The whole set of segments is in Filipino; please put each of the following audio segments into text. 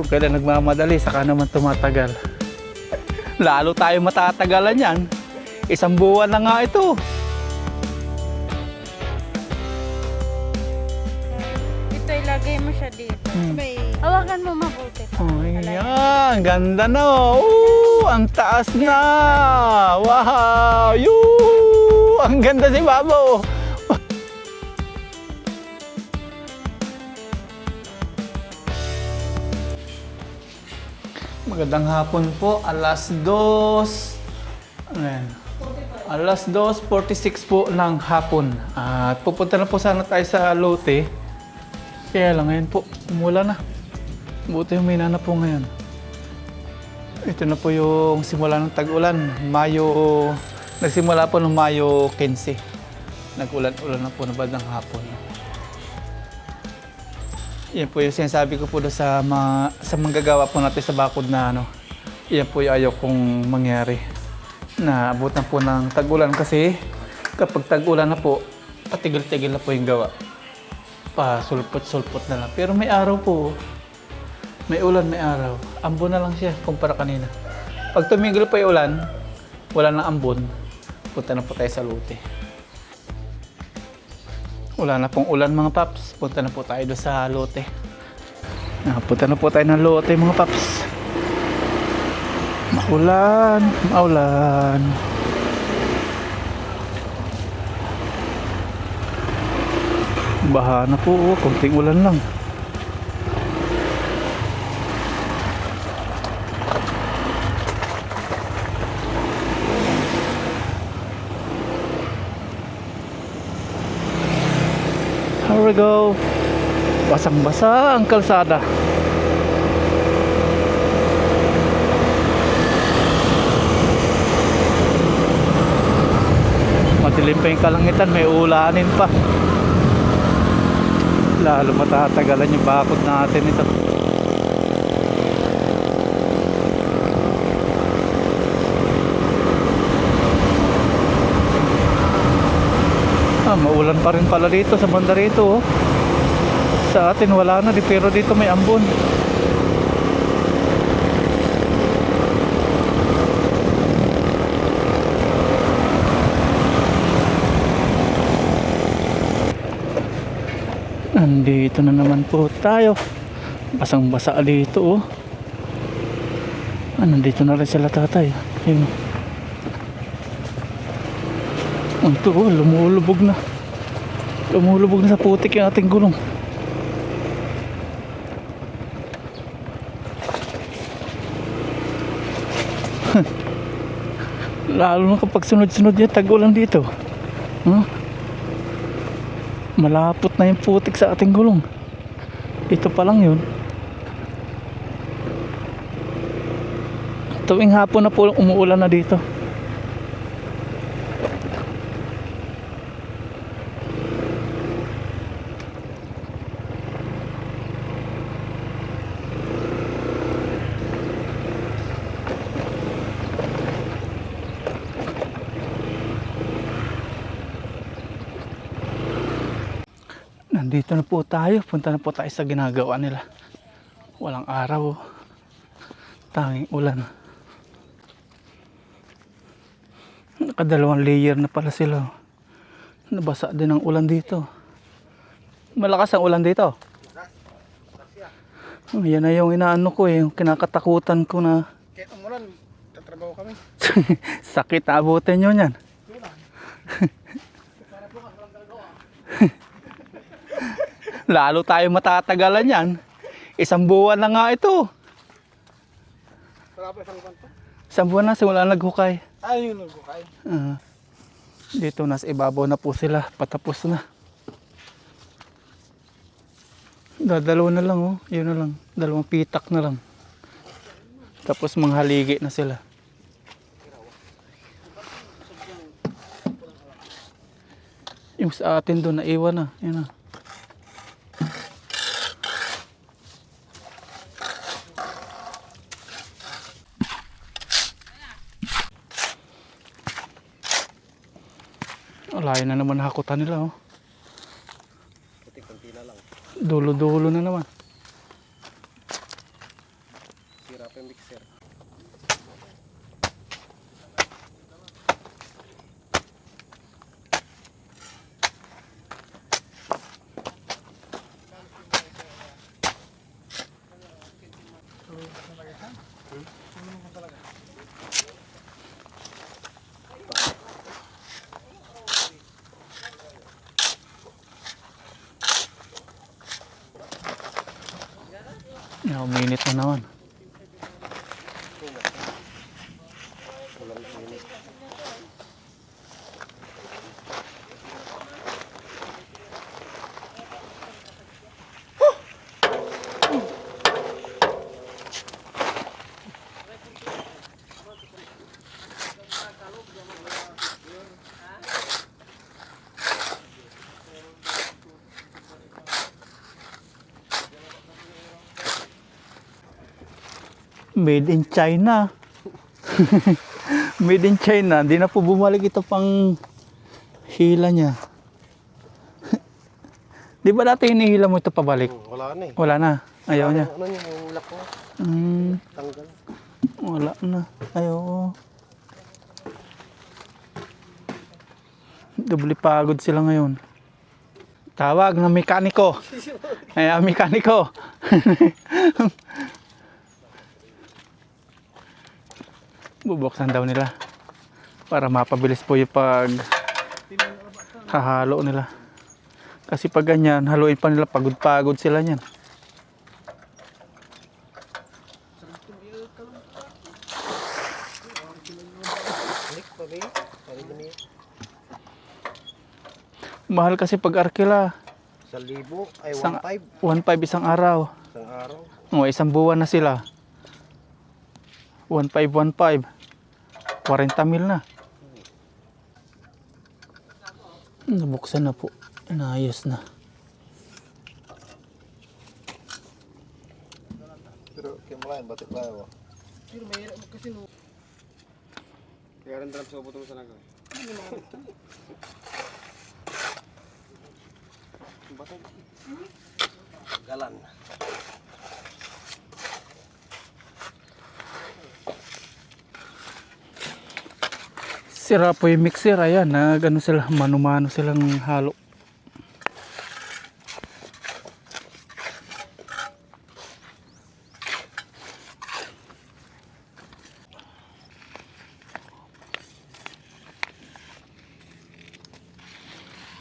Kung kailan nagmamadali, saka naman tumatagal. Lalo tayo matatagalan yan. Isang buwan na nga ito. Ito ilagay mo siya dito. May Hawakan mo mabuti. Oh, yan. Ganda na. Oh, ang taas na. Wow. Yoo. Ang ganda si Babo. Magandang hapon po. Alas 2. Ano yan? Alas 2:46 po ng hapon. At pupunta na po sana tayo sa lote. Kaya lang ngayon po, umulan na. Buti humina na po ngayon. Ito na po yung simula ng tag-ulan. Nagsimula po ng Mayo 15. Nag-ulan-ulan na po na bandang hapon. Yan po yung sinasabi ko po doon sa manggagawa po natin sa bakod na ano. Yan po yung ayaw kong mangyari. Na abutan po ng tag-ulan kasi kapag tag-ulan na po, patigil-tigil na po yung gawa. Pasulpot-sulpot na lang. Pero may araw po. May ulan, may araw. Ambon na lang siya kumpara kanina. Pag tumigil pa yung ulan, wala nang ambon, punta na po tayo sa lote. Wala na pong ulan mga paps. Punta na po tayo doon sa lote. Punta na po tayo ng lote mga paps. Maulan, maulan. Baha na po, konting ulan lang. Here we go. Basang-basa ang kalsada. Madilim pa yung kalangitan, may ulanin pa. Lalo matatagalan yung bakod natin ito. Maulan pa rin pala dito sa banda rito. Oh. Sa atin wala na, pero dito may ambon. Nandito na naman po tayo. Basang-basa dito. Oh. Nandito na rin sila tatay. Yun. Ito, lumulubog na. Lumulubog na sa putik yung ating gulong. Lalo na kapag sunod-sunod yung tag-ulan dito. Malapot na yung putik sa ating gulong. Ito pa lang yun. Tuwing hapon na po umuulan na dito. Nandito na po tayo. Punta na po tayo sa ginagawa nila. Walang araw. Tanging ulan. Nakadalawang layer na pala sila. Nabasa din ang ulan dito. Malakas ang ulan dito. Yan na yung inaano ko eh. Yung kinakatakutan ko na. kahit umulan, tatrabaho kami. Sakit abutin nyo yan. Lalo tayo matatagalan yan. Isang buwan na nga ito. Wala pa isang banto. Isang buwan na simula naghukay. Ayun yung naghukay. Dito nasa ibabaw na po sila. Patapos na. Dadalaw na lang oh. Yun na lang. Dalawang pitak na lang. Tapos mga haligi na sila. Yung sa atin doon naiwan na. Yan na. Layo na naman hakutan nila oh. Dulo-dulo na naman. Uminit na naman. Made in China. Made in China. Hindi na po bumalik ito pang hila niya. Di ba dati hinihila mo ito pabalik? Wala na eh. Wala na. Ayaw niya. Ano niya, yung lock mo? Tanggal. Wala na. Ayaw. Doble pagod sila ngayon. Tawag ng mekaniko. Ay, mekaniko. Bubuksan daw nila para mapabilis po yung pag hahalo nila. Kasi pag ganyan, haluin pa nila, pagod-pagod sila niyan. Mahal kasi pag arkila. 1,000 ay Isang- 1,500 1.5 isang araw. isang araw. O, isang buwan na sila. 1.5. 40 mil na. Nabuksan na po. Inayos na. Pero kaya mo lang, batik tayo. Pero may hirap kasi no. Kaya rin dalam sa upo mo sa naga. Batik. Galan. Sira po yung mixer. Ayan, ano sila, mano-mano silang halo.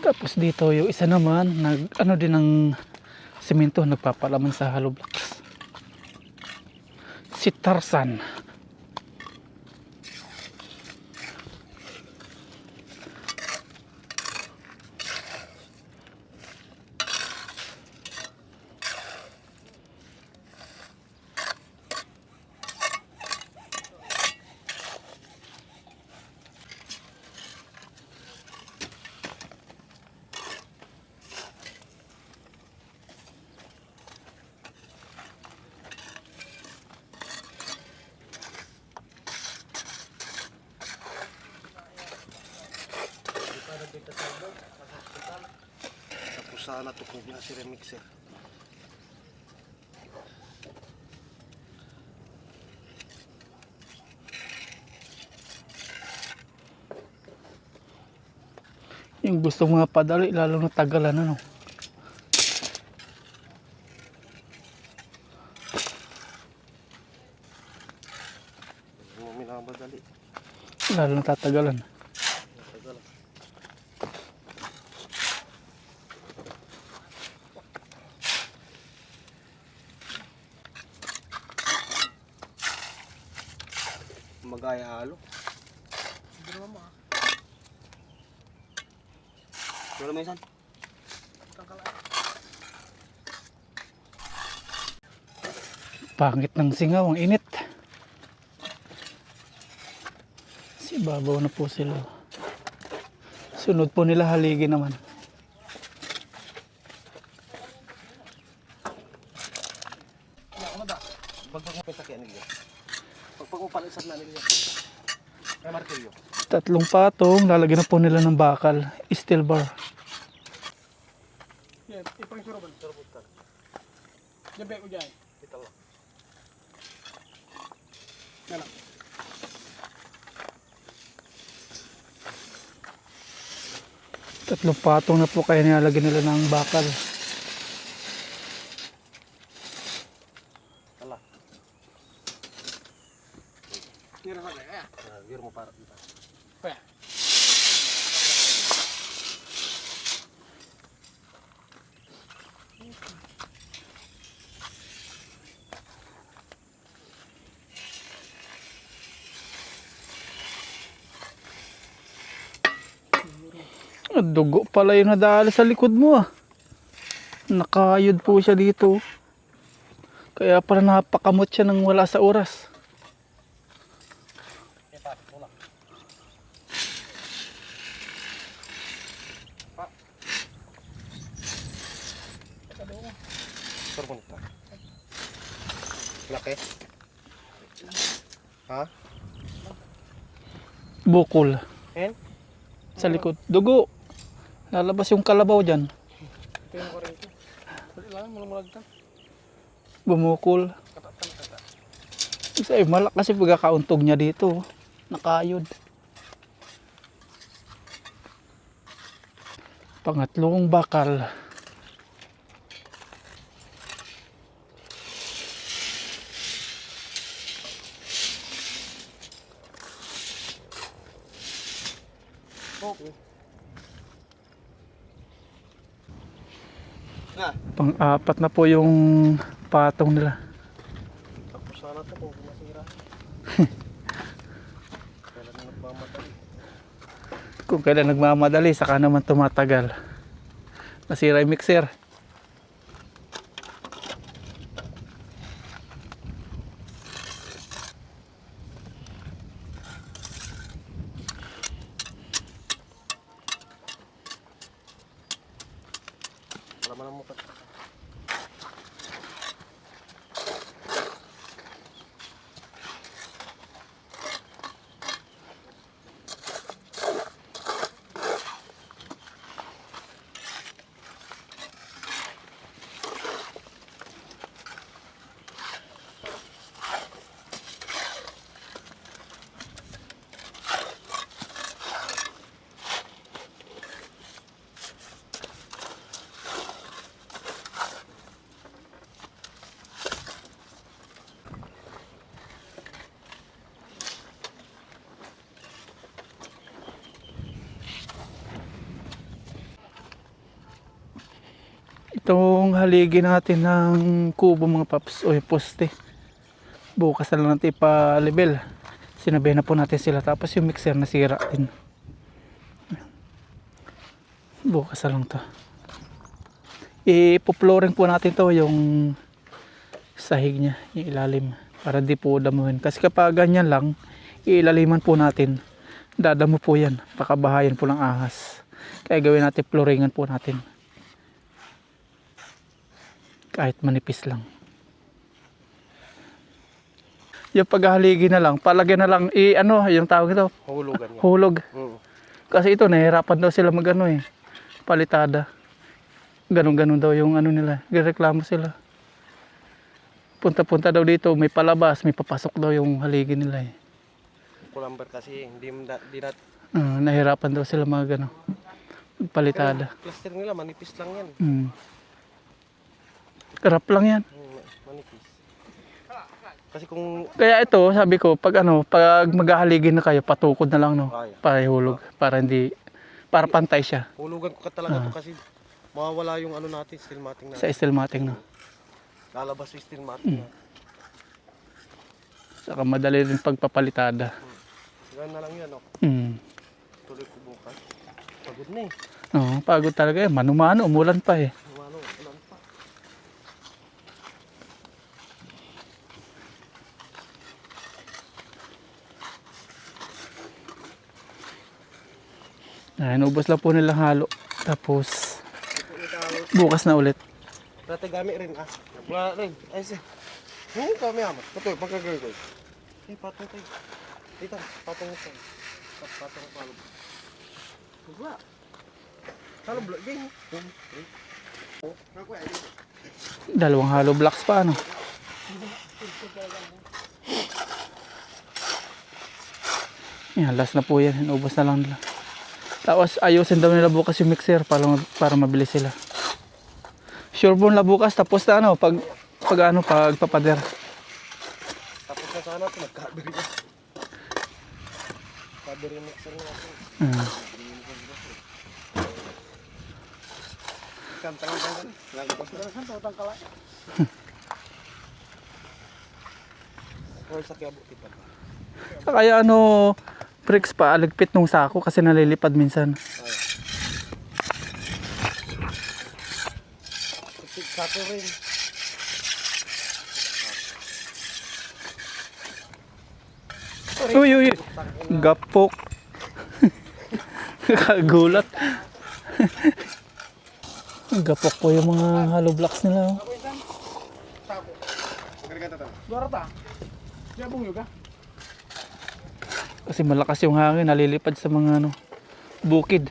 Tapos dito yung isa naman, ano din ng semento, nagpapalaman sa hollow blocks. Si Tarzan. Tapos sana tukog na si remixer. Yung gusto mga padali, lalo na tagalan, ano. Yung minabadali. Lalo na tatagalan. Tagal. Magaya halo. Dalawa mo ah. Dalawa mo isan. Pangit ng singaw, ang init. Si babaw na po sila. Sunod po nila haligi naman. Pagpag mo pintakyan nila. Pagpag mo palisap na nila. Ay martilyo. 3 patong, lalagyan na po nila ng bakal. Steel bar. Yan, ipang surobal. Surobal ka. Yan ba ko dyan? Ito lang. Yan lang. Tatlong patong na po kaya nilalagyan nila ng bakal. Tala. Nira sa kaya. Nira mo para dito. Kaya. Dugo pala yung nadali sa likod mo ah. Nakayod po siya dito. Kaya pala napakamot siya nang wala sa oras. Perpunta. Laki. Ha? Bukol. En? Sa likod. Dugo. Lalabas yung kalabaw dyan. Ito yung kurento. Dali lang, mulang-mulag Bumukol. Isa malak kasi pagkakauntog niya dito. Nakayod. Pangatlong bakal. Okay. Na, Pang-apat na po yung patong nila. tapos sana ito kung masira. Kailan na nagmamatali. Kung kailan nagmamadali, saka naman tumatagal. Nasira yung mixer. Wala man ang mukat. Itong haligi natin ng kubo mga paps o yung poste. Bukas na lang natin ipa-level. Sinabi na po natin sila. Tapos yung mixer nasira din. Bukas na lang to. Ipo-flooring po natin to yung sahig niya, yung ilalim. Para di po damuhin. Kasi kapag ganyan lang, iilaliman po natin. Dadamo po yan. Pakabahayan po ng ahas. Kaya gawin natin flooringan po natin. Kahit manipis lang. Yung paghahaligi na lang, palagyan na lang yung tawag ito, Hulugan yan. hulog. Mm. Kasi ito nahihirapan daw sila magano palitada. Ganun-ganun daw yung ano nila, gireklamo sila. Punta-punta daw dito, may palabas, may papasok daw yung haligi nila eh. Kulamber kasi hindi Nahihirapan daw sila mga palitada. plaster nila manipis lang yan. Karap lang yan. Manipis. Kasi kung Kaya ito, sabi ko, pag maghahaligin na kayo, patukod na lang, no? Kaya. Para ihulog. Para pantay siya. hulugan ko ka talaga to kasi mawawala yung ano natin, steel matting Sa natin. steel matting, no? Lalabas yung steel matting natin. Saka madali rin pagpapalitada. Yan na lang yan, oh. Tuloy ko bukas. Pagod na eh. Pagod talaga yan. Mano-mano, umulan pa eh. Ano, ulan pa. Ubos lang po nilang halo. Tapos, bukas na ulit. Dati gamit rin ah. Wala rin. Ay si. Kami amat. Patoy, pagkagagay. Patong tayo. Dito, patong ito. Patong palo. Wala. Halo blok game. Dalawang hollow blocks pa, ano? Yan, last na po yan. Inubos na lang nila. Tapos ayusin daw nila bukas yung mixer para mabilis sila. Sure po nila bukas tapos na pagpapader. Tapos na sana ito, nagkabiri na. Kabiri mixer natin. Kantang-kantang. Nagpas na lang, tawag kalay. Or sa kiabo kita. Kaya Bricks pa, aligpit nung sako kasi nalilipad minsan. Sako rin. Uy, uy, uy. Gapok. Kagulat. Gapok po yung mga hollow blocks nila. Oh. Sako. Magkagata ta. Dorota. Jabong yoga. Kasi malakas yung hangin, nalilipad sa mga ano, bukid.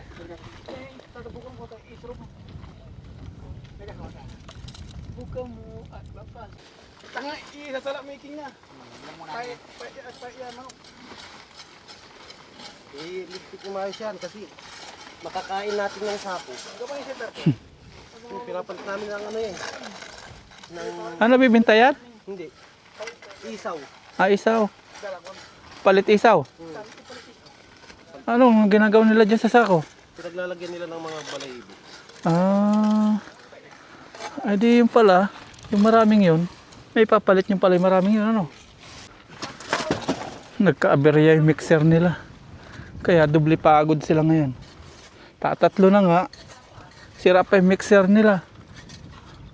Buka mo at lapas. Tanga itatala making na. Paya ano. Lipit ko maayos yan kasi makakain natin ng sako. Gabay siya dito. Pinapalit namin ng ano eh. Ng, Ano bibinta yan? hindi. Isaw. Ah, isaw. Palit isaw. Anong ginagawa nila dyan sa sako? Pinaglalagyan nila ng mga balahibo. Ah, ay di yung pala, yung maraming yun, may papalit yung pala yung maraming yun, ano? Nagka-aberya yung mixer nila. Kaya dubli pagod sila ngayon. Tatatlo na nga, sira pa yung mixer nila.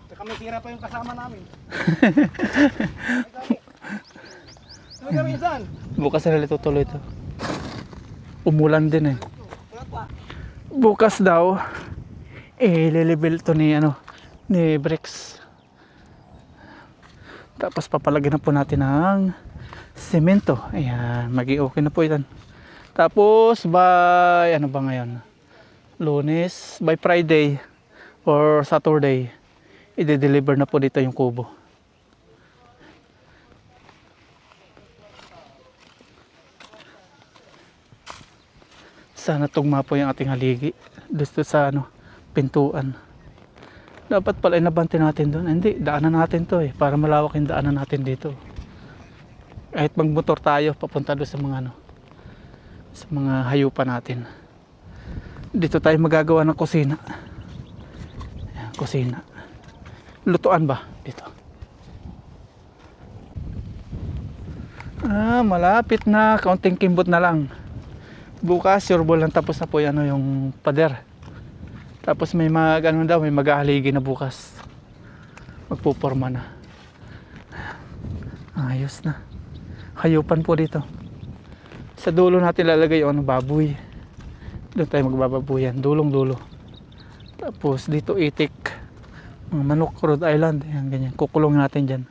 Saka may tira pa yung kasama namin. Ano kami saan? Bukas na nila tutuloy ito. Umulan din eh. Bukas daw, lilibel to ni ano, ni Bricks. Tapos papalagyan na po natin ng semento. Ayan, magi-okay na po yan. Tapos by ano ba ngayon? Lunes, by Friday or Saturday, i-deliver na po dito yung kubo. Sana tugma po yung ating haligi dito sa ano, pintuan. Dapat pala inabante natin doon. Hindi, daanan natin to eh, para malawak yung daanan natin dito. Kahit magmotor tayo papunta doon sa mga ano, sa mga hayupan natin. Dito tayo magagawa ng kusina. Ayan, kusina. Lutuan ba dito? Ah, malapit na, kaunting kimbot na lang. Bukas sure ball lang tapos na po yan, ano, yung pader. Tapos may ano daw, may maghahaligi na bukas. Magpuporma na. Ayos na. Hayupan po dito. Sa dulo natin lalagay yung ano, baboy. Doon tayo magbababuyan, dulong-dulo. Tapos dito itik, mga manok, Rhode Island, yan, ganyan. Kukulong natin dyan.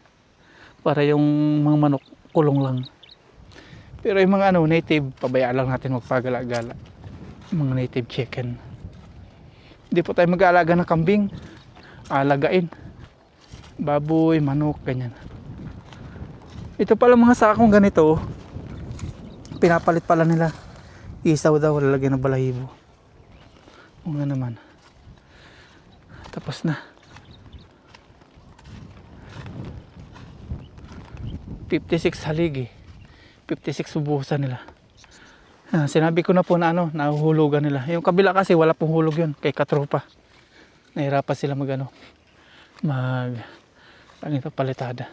Para yung mga manok, kulong lang. Pero yung mga ano, native, pabayaan lang natin magpagala-gala. Mga native chicken. Hindi po tayo mag-aalaga ng kambing. Alagain. Baboy, manok, ganyan. Ito pala mga sakong ganito, pinapalit pala nila. Isaw daw, lalagyan ng balahibo. O nga naman. Tapos na. 56 haligi. 56 ubusan nila. Sinabi ko na po na ano, nahuhulugan nila. Yung kabila kasi wala pong hulog yun, kay katropa. Nahirapan sila palitada.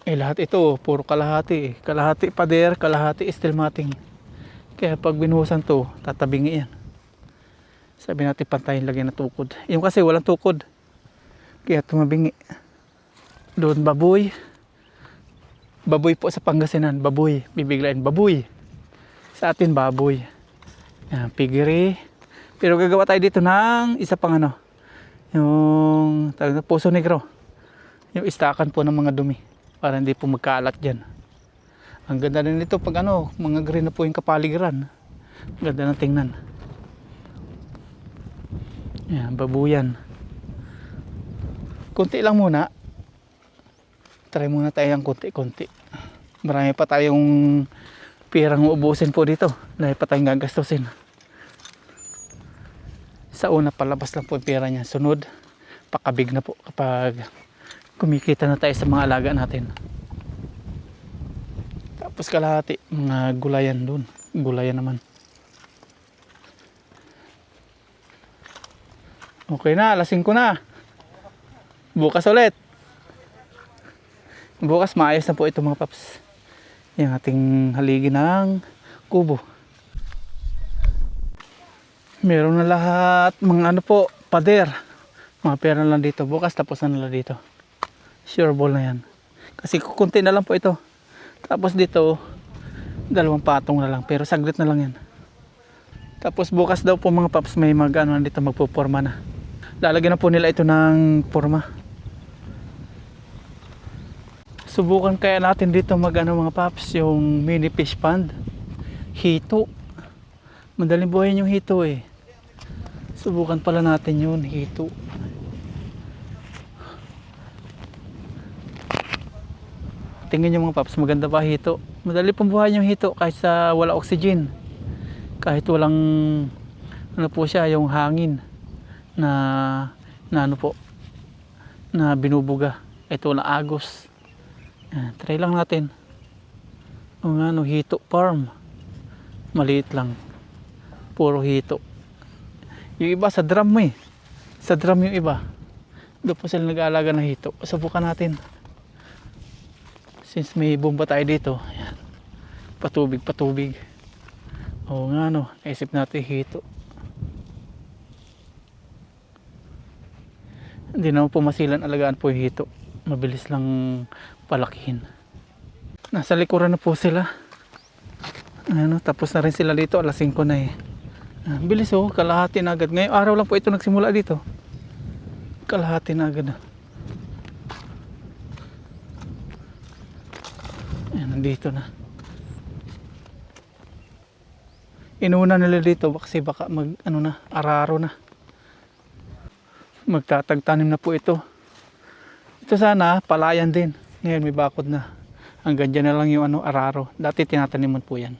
Lahat ito, puro kalahati. Kalahati pader, kalahati steel matting. Kaya pag binuhusan to, tatabingi yan. Sabi natin pantayin lagyan na tukod. Yung kasi walang tukod. Kaya tumabingi. Doon baboy. Baboy po sa Pangasinan, baboy. Bibiglain, baboy. Sa atin, baboy. Yan, pigiri. Pero gagawa tayo dito ng isa pang ano. Yung Puso Negro. Yung istakan po ng mga dumi. Para hindi po magkaalat dyan. Ang ganda rin nito pag ano, mga green na po yung kapaligiran. Ang ganda ng tingnan. Yan, babuyan. Kunti lang muna. Try muna tayo ng kunti-kunti. Marami pa tayong pirang uubusin po dito. Dahil pa tayong gagastusin. Sa una, palabas lang po yung pera niya. Sunod, pakabig na po kapag kumikita na tayo sa mga alaga natin. Tapos kalahati, mga gulayan doon. Gulayan naman. Okay na, lasing ko na. Bukas ulit. Bukas maayos na po ito mga paps. Yung ating haligi ng kubo. Meron na lahat mga ano po, pader. Mga pera lang dito. Bukas tapos na nila dito. Sure ball na yan. Kasi kukunti na lang po ito. Tapos dito, 2 patong na lang. Pero saglit na lang yan. Tapos bukas daw po mga paps may mag-ano dito, magpuporma na. Lalagyan na po nila ito ng porma. Subukan kaya natin dito mag-ano mga paps, yung mini fish pond. Hito. Madaling buhayin yung hito eh. Subukan pala natin yun, hito. Tingnan nyo mga paps, maganda ba hito? Madali pong buhayin yung hito kahit sa wala oxygen. Kahit walang ano po siya, yung hangin na ano po, na binubuga. Ito na agos. Yan, try lang natin. Ang ano, hito farm. Maliit lang. Puro hito. Yung iba sa drum eh. Sa drum yung iba. Doon po sila nag-aalaga ng hito. Subukan natin. Since may bomba tayo dito. Ayan. Patubig, patubig. Oo nga no. Naisip natin hito. Hindi naman po masilan alagaan po yung hito. Mabilis lang palakihin. Nasa likuran na po sila. Ano, tapos na rin sila dito. Alas 5 na eh. Bilis oh, kalahati na agad. Ngayong araw lang po ito nagsimula dito. Kalahati na agad. Ayan, nandito na. Inuna nila dito kasi baka mag ano na, araro na. Magtatagtanim na po ito. Ito sana palayan din. Ngayon may bakod na. Hanggang dyan na lang yung ano, araro. Dati tinataniman po yan.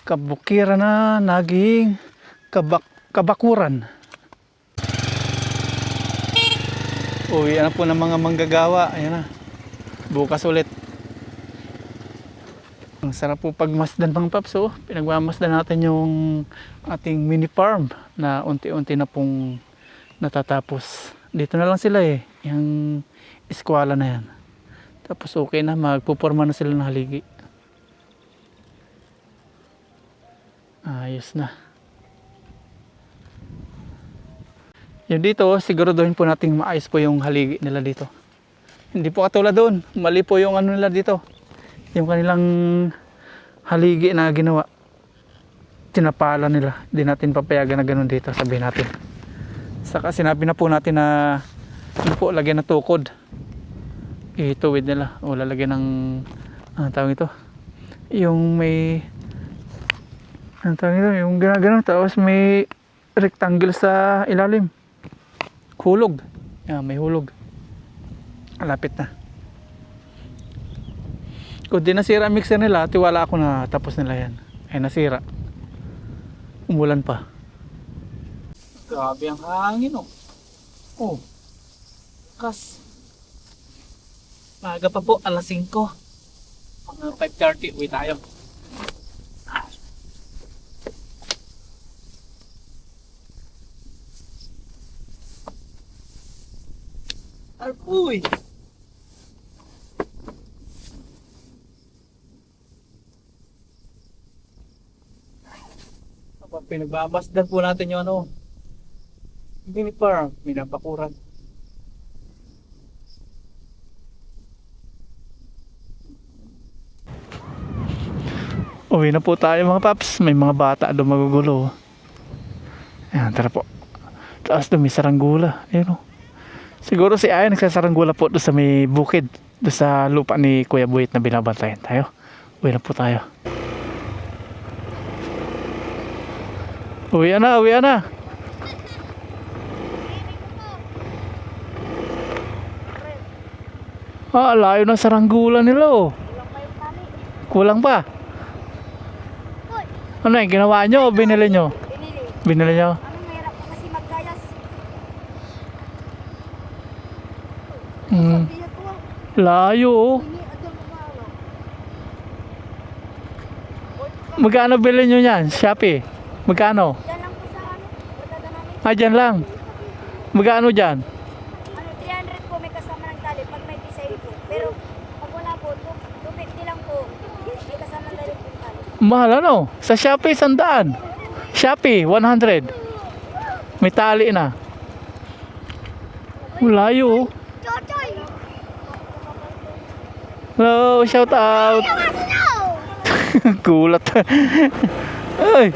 Kabukira na naging kabakuran. Uwi na po ng mga manggagawa. Ayan na. Bukas ulit. Ang sarap po pagmasdan mga paps. Oh. Pinagmamasdan natin yung ating mini farm na unti-unti na pong natatapos. Dito na lang sila eh. Yung eskwela na yan. Tapos okay na. Magpuporma na sila ng haligi. Ayos na. Yung dito, siguraduhin po nating maayos po yung haligi nila dito. Hindi po katulad doon. Mali po yung ano nila dito. Yung kanilang haligi na ginawa. Tinapala nila. Hindi natin papayagan na ganun dito. Sabihin natin. Saka sinabi na po natin na ano po, lagyan ng tukod. Ituwid nila. O lalagyan ng ano tawag ito? Yung may ano tawag ito? Yung ginagano. Tapos may rectangle sa ilalim. Hulog. Yan, may hulog. Malapit na. Kung di nasira ang mixer nila, tiwala ako na tapos nila yan. Ay nasira. Umulan pa. Grabe ang hangin oh. Oh. Kas. Maaga pa po, alas 5. Mga 5:30, uwi tayo. Uy! Pinagbamasdan po natin yung ano, mini farm, minabakuran. Uwi na po tayo mga paps, may mga bata doon magugulo. Ayan, tara po. Taas doon may saranggula. Ayan o. Siguro si Aya nagsasaranggula po doon sa may bukid, doon sa lupa ni Kuya Buhit na binabantayan tayo. Uwi na po tayo. Uwi na, uwi na. Ah, layo ng saranggola nila oh. Kulang pa. Ano yung ginawa nyo o binili nyo? Binili nyo? Ano, mahirap po kasi magkayas. Layo oh. Magkano bilhin nyo yan? Shopee? Magkano? Diyan lang po sa ano, barkada namin. Ah, dyan lang. Magkano dyan? Ano, 300 po may kasama ng tali pag may design po. Pero pag wala Mahal ano? Sa Shopee, 100. Shopee, 100. May tali na. Layo. Chochoy! Hello, shout out. Gulat. Ay,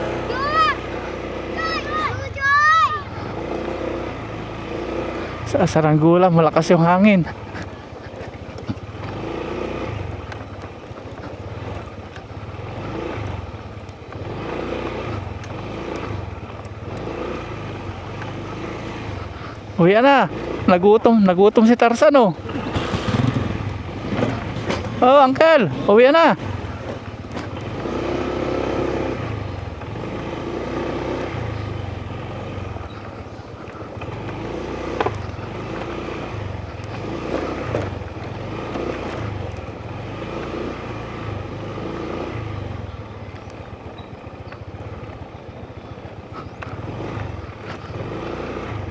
sa Saranggola, malakas yung hangin. Uwi na. Nagutom si Tarzan oh. Oh, uncle, uwi na.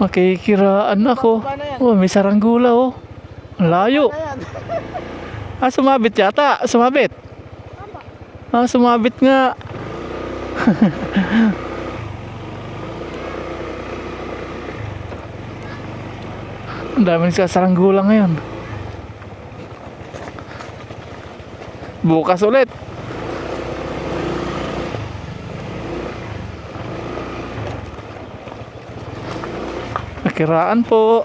Makikiraan ako. Oh, may Saranggola oh. Ang layo. Ah, sumabit yata. Sumabit. Ah, sumabit nga. Ang dami nagsasaranggola ngayon. Bukas ulit. Nakiraan po.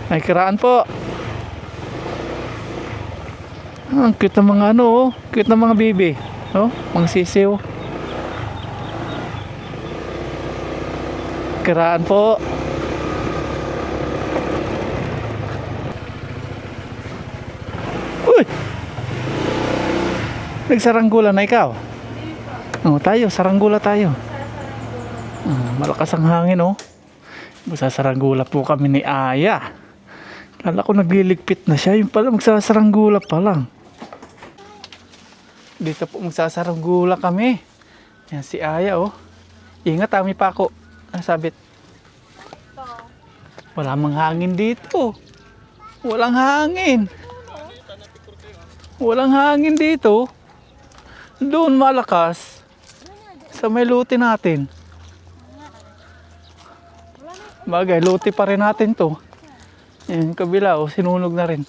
Nakiraan po. Ang cute ng mga ano oh. Cute ng mga baby. Oh, mga sisiw. Nakiraan po. Uy! Nagsaranggola na ikaw? Oh, tayo, saranggola tayo. Malakas ang hangin oh. Magsasaranggola po kami ni Aya. Kala ko nagliligpit na siya. Yung pala magsasaranggola pa lang. Dito po magsasaranggola kami. Yan si Aya oh. Ingat may pako. Sabit. Wala mang hangin dito. Walang hangin. Walang hangin dito. Doon malakas. Sa may luti natin. Bagay, luti pa rin natin to. Yan, kabila, sinunog na rin.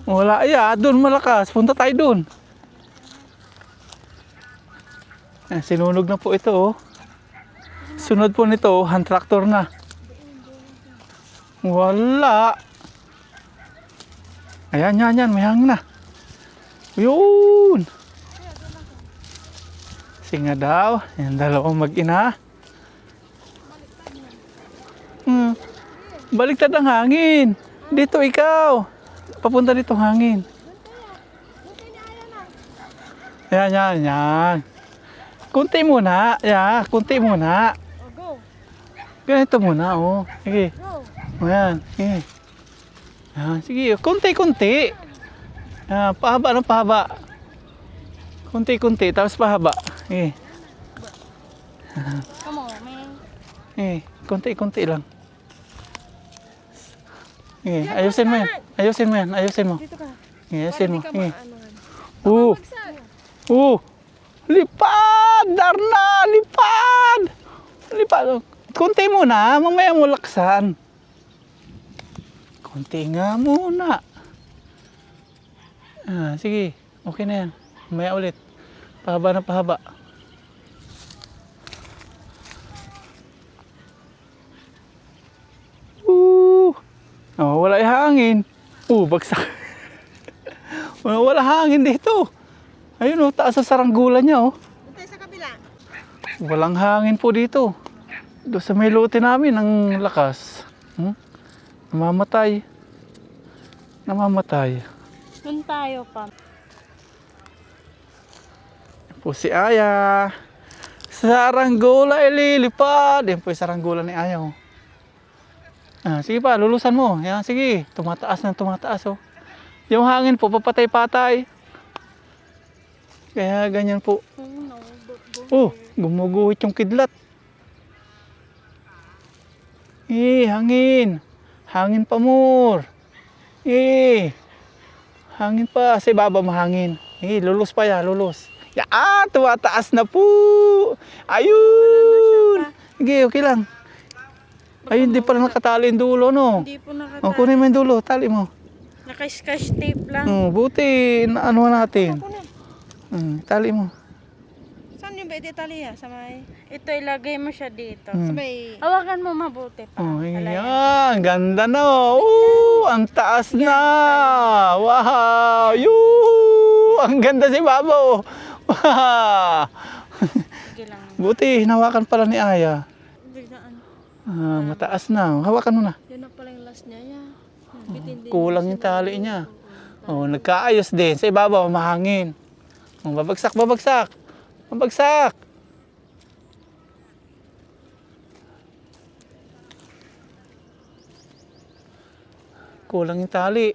Wala, doon malakas. Punta tayo doon. Yan, sinunog na po ito, oh. Sunod po nito, hand tractor na. Wala. Ayan, may hangin na. Yun! Singa daw. Yan, dalawang mag-ina. Baliktad ang hangin. Dito ikaw. Papunta dito hangin. Yan. Kunti muna. Kunti muna. Ganito muna, oh. Sige. Ayan, sige. Sige, kunti-kunti. Pahaba ng pahaba. Kunti-kunti, tapos pahaba. Come on, man. Kunti-kunti lang. Ayusin mo yan. Ayusin mo. Dito ka. Ayusin mo. Ano? Lipad! Darna! Lipad! Kunti muna, mamaya mo laksan. Kunti nga muna. Sige, okay na yan. Mamaya ulit. Pahaba na pahaba. Wala yung hangin. Bagsak. Wala hangin dito. Ayun taas sa saranggola niya Punta sa kabila. Walang hangin po dito. Doon sa may lote namin ang lakas. Namamatay. Doon tayo pa. Po si Aya. Saranggola ililipad. Yan po yung saranggola ni Aya. Sige pa, lulusan mo. Yan, sige. Tumataas. Yung hangin po, papatay-patay. Kaya ganyan po. Gumuguhit yung kidlat. Hangin. Hangin pa more. Hangin pa. Sa ibaba mahangin. Lulus pa yan, lulus. Tumataas na po. Ayun. Sige, okay lang. Ayun, hindi pa nakatali yung dulo, no? Hindi po nakatali. Kunin mo yung dulo, tali mo. Naka-scotch tape lang. Buti, ano natin. Tali mo. Saan yung pwede taliya? Sa may... Ito, ilagay mo siya dito. Hmm. Sa may... Hawakan mo mabuti pa. Ang ganda na. Ang taas na. Wow. Ang ganda si Babo. Wow. Sige lang. Buti, hinawakan pala ni Aya. Biglaan. Mataas na. Hawakan mo na. Yun na pala yung last niya. Kulang yung tali niya. Nagkaayos din. Sa ibabaw, mahangin. Babagsak, babagsak. Babagsak. Kulang yung tali.